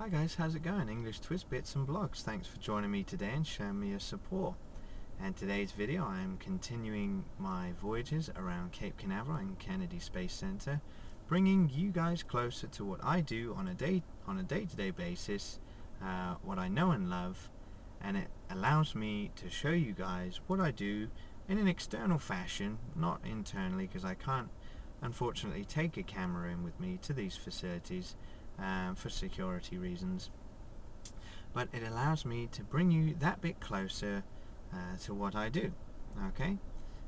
Hi guys, how's it going? Englishtwist bits and blogs. Thanks for joining me today and showing me your support. And today's video I am continuing my voyages around Cape Canaveral and Kennedy Space Center, bringing you guys closer to what I do on a day-to-day basis, what I know and love, and it allows me to show you guys what I do in an external fashion, not internally, because I can't unfortunately take a camera in with me to these facilities for security reasons, but it allows me to bring you that bit closer to what I do. Okay,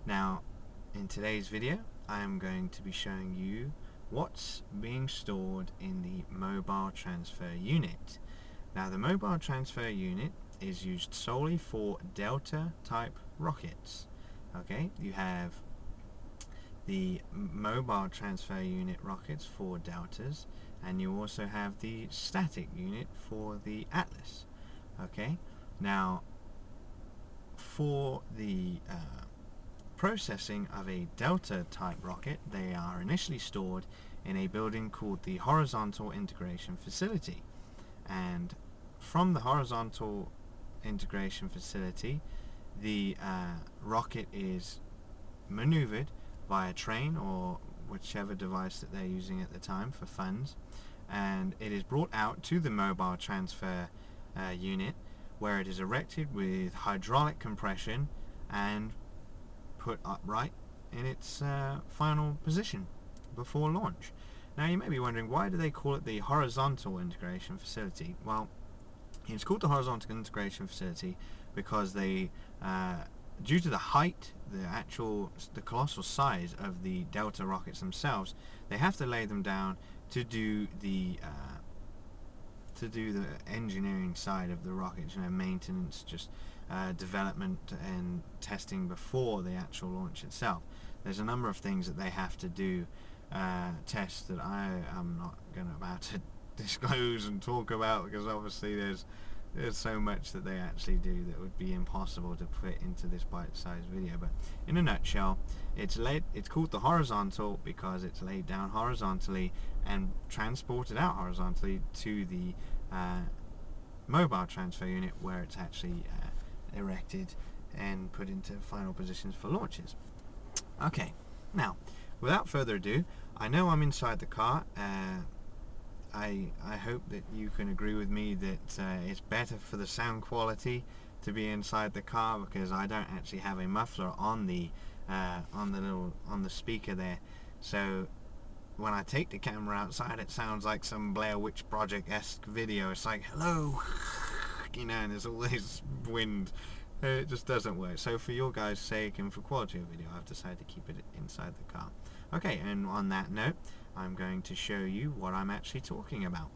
now in today's video I am going to be showing you what's being stored in the mobile transfer unit. Now the mobile transfer unit is used solely for Delta type rockets. Okay, you have the mobile transfer unit rockets for Deltas, and you also have the static unit for the Atlas. Okay, now for the processing of a Delta type rocket, they are initially stored in a building called the Horizontal Integration Facility, and from the Horizontal Integration Facility the rocket is maneuvered by a train or whichever device that they're using at the time for funds, and it is brought out to the mobile transfer unit, where it is erected with hydraulic compression and put upright in its final position before launch. Now you may be wondering, why do they call it the Horizontal Integration Facility? Well, it's called the Horizontal Integration Facility because they due to the height, the colossal size of the Delta rockets themselves, they have to lay them down to do the engineering side of the rockets, maintenance, just development and testing before the actual launch itself. There's a number of things that they have to do, tests that I am not about to disclose and talk about, because obviously there's so much that they actually do that would be impossible to put into this bite-sized video. But in a nutshell, it's called the horizontal because it's laid down horizontally and transported out horizontally to the mobile transfer unit, where it's actually erected and put into final positions for launches. Okay, now without further ado, I know I'm inside the car. I hope that you can agree with me that it's better for the sound quality to be inside the car, because I don't actually have a muffler on the speaker there. So when I take the camera outside, it sounds like some Blair Witch Project-esque video. It's like, hello, and there's all this wind. It just doesn't work. So for your guys' sake and for quality of video, I've decided to keep it inside the car. Okay, and on that note, I'm going to show you what I'm actually talking about.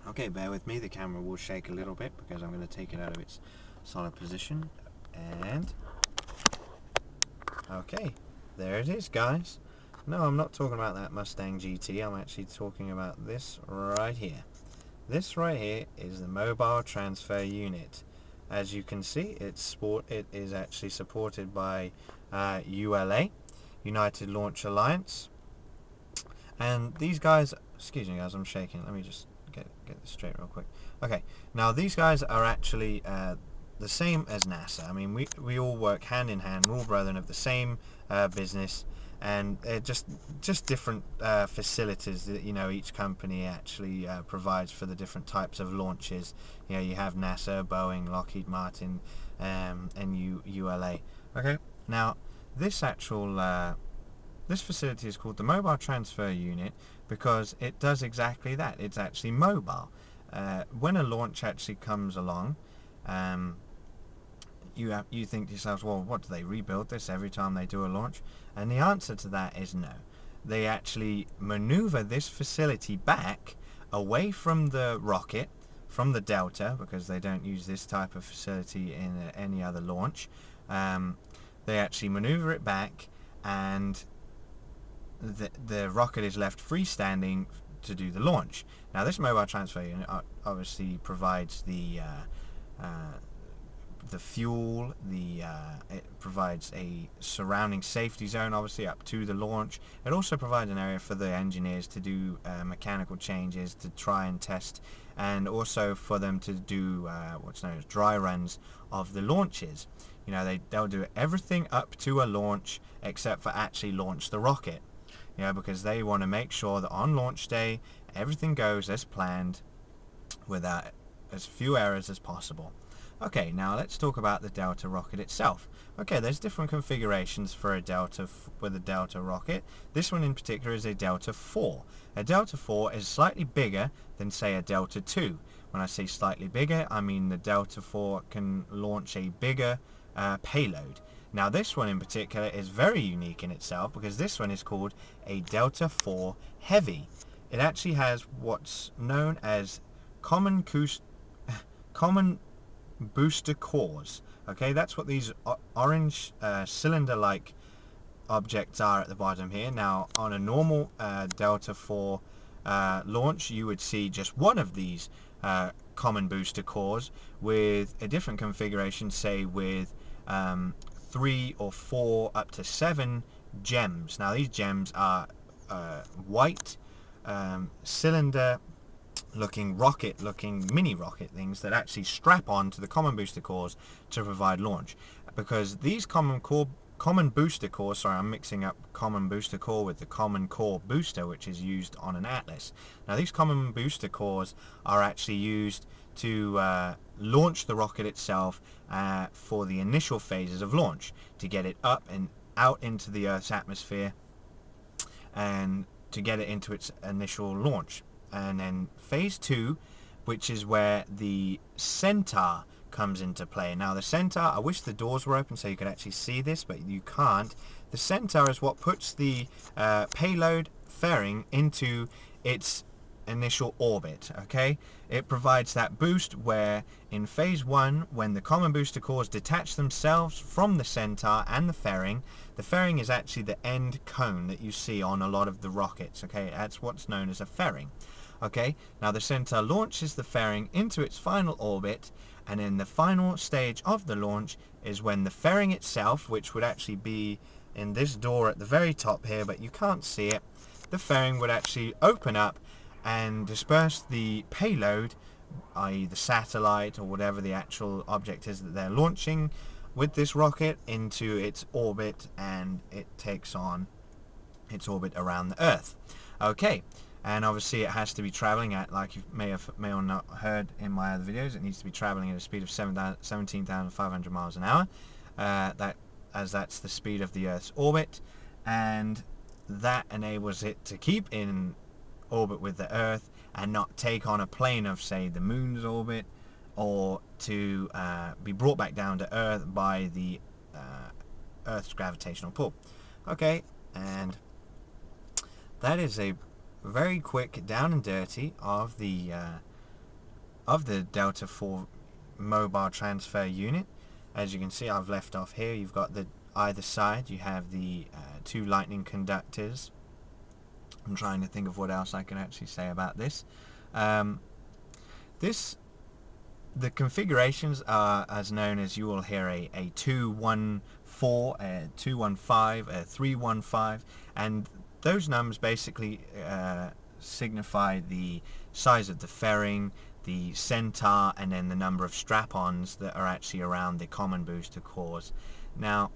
Okay, bear with me, the camera will shake a little bit because I'm going to take it out of its solid position. And okay, there it is, guys. No, I'm not talking about that Mustang GT, I'm actually talking about this right here. This right here is the mobile transfer unit. As you can see, it is actually supported by ULA, United Launch Alliance. And these guys, excuse me guys, I'm shaking, let me just get this straight real quick. Okay, now these guys are actually the same as NASA. I mean, we all work hand in hand, we're all brethren of the same business, and they're just different facilities that each company actually provides for the different types of launches. You have NASA, Boeing, Lockheed Martin, and ULA. Okay, now this actual this facility is called the Mobile Transfer Unit because it does exactly that. It's actually mobile. When a launch actually comes along, you think to yourselves, well, what, do they rebuild this every time they do a launch? And the answer to that is no. They actually maneuver this facility back away from the rocket, from the Delta, because they don't use this type of facility in any other launch. They actually maneuver it back, and the rocket is left freestanding to do the launch. Now this mobile transfer unit obviously provides the the fuel, it provides a surrounding safety zone, obviously, up to the launch. It also provides an area for the engineers to do mechanical changes, to try and test, and also for them to do what's known as dry runs of the launches. You know, they'll do everything up to a launch except for actually launch the rocket. You know, because they want to make sure that on launch day everything goes as planned without as few errors as possible. Okay, now let's talk about the Delta rocket itself. Okay, there's different configurations for a Delta with a Delta rocket. This one in particular is a Delta 4. A Delta 4 is slightly bigger than, say, a Delta 2. When I say slightly bigger, I mean the Delta 4 can launch a bigger payload. Now this one in particular is very unique in itself because this one is called a Delta 4 Heavy. It actually has what's known as common booster cores. Okay, that's what these orange cylinder-like objects are at the bottom here. Now on a normal Delta 4 launch, you would see just one of these common booster cores with a different configuration, say with 3 or 4 up to 7 gems. Now these gems are white cylinder looking mini rocket things that actually strap on to the common booster cores to provide launch, because these common booster cores, sorry, I'm mixing up common booster core with the common core booster, which is used on an Atlas. Now these common booster cores are actually used to launch the rocket itself for the initial phases of launch, to get it up and out into the Earth's atmosphere and to get it into its initial launch. And then phase 2, which is where the Centaur comes into play. Now the Centaur, I wish the doors were open so you could actually see this, but you can't. The Centaur is what puts the payload fairing into its initial orbit. Okay, it provides that boost where in phase 1, when the common booster cores detach themselves from the Centaur and the fairing is actually the end cone that you see on a lot of the rockets. Okay, that's what's known as a fairing. Okay, now the Centaur launches the fairing into its final orbit, and in the final stage of the launch is when the fairing itself, which would actually be in this door at the very top here, but you can't see it, the fairing would actually open up and disperse the payload, i.e. the satellite or whatever the actual object is that they're launching with this rocket, into its orbit, and it takes on its orbit around the Earth. Okay, and obviously it has to be traveling at, like you may or not heard in my other videos, it needs to be traveling at a speed of 17,500 miles an hour. That's the speed of the Earth's orbit, and that enables it to keep in orbit with the Earth and not take on a plane of, say, the Moon's orbit, or to be brought back down to Earth by the Earth's gravitational pull. Okay, and that is a very quick down and dirty of the Delta 4 mobile transfer unit. As you can see, I've left off here. You've got either side you have the 2 lightning conductors. I'm trying to think of what else I can actually say about this. The configurations are as known as, you will hear a 214, a 215, a 315, and those numbers basically signify the size of the fairing, the Centaur, and then the number of strap-ons that are actually around the common booster cores. Now,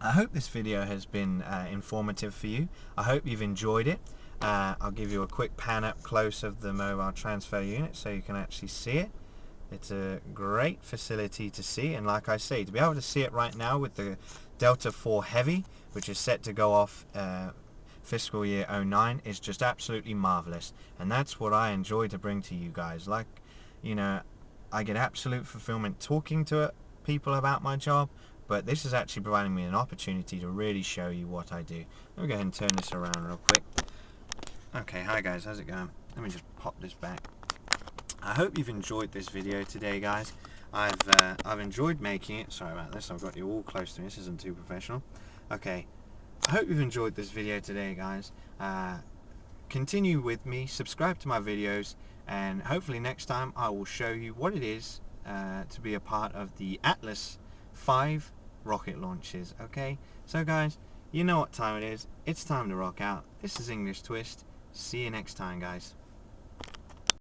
I hope this video has been informative for you. I hope you've enjoyed it. I'll give you a quick pan up close of the mobile transfer unit so you can actually see it. It's a great facility to see, and like I say, to be able to see it right now with the Delta 4 Heavy, which is set to go off fiscal year 09, is just absolutely marvelous. And that's what I enjoy to bring to you guys. Like, you know, I get absolute fulfillment talking to people about my job, but this is actually providing me an opportunity to really show you what I do. Let me go ahead and turn this around real quick. Okay, hi guys, how's it going? Let me just pop this back. I hope you've enjoyed this video today, guys. I've enjoyed making it. Sorry about this, I've got you all close to me. This isn't too professional. Okay, I hope you've enjoyed this video today, guys. Continue with me, subscribe to my videos, and hopefully next time I will show you what it is to be a part of the Atlas 5 rocket launches. Okay, so guys, you know what time it is. It's time to rock out. This is English Twist. See you next time, guys.